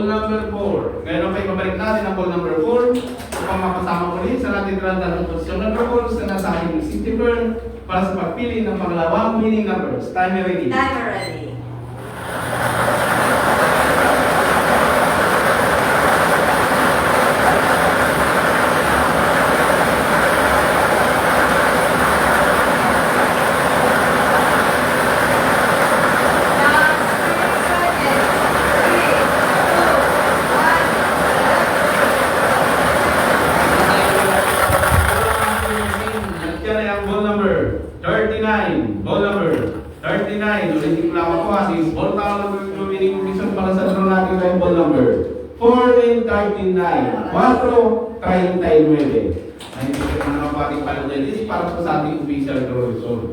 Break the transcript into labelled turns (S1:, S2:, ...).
S1: Ball number 4. Ngayon okay, babalik natin ang ball number 4 upang mapasama ulit sa natin ng posisyon number 4 sa nasa ating receiver para sa pagpili ng pangalawang winning numbers. Timer ready.
S2: Timer ready.
S1: Ball number 39. Ball number 39. Ulitin ko lang ako kasi ball tower ng winning position para sa draw natin na yung ball number 4 and 39. 4, 39. Ay, hindi ko naman ang ating palagay para po sa ating official draw result.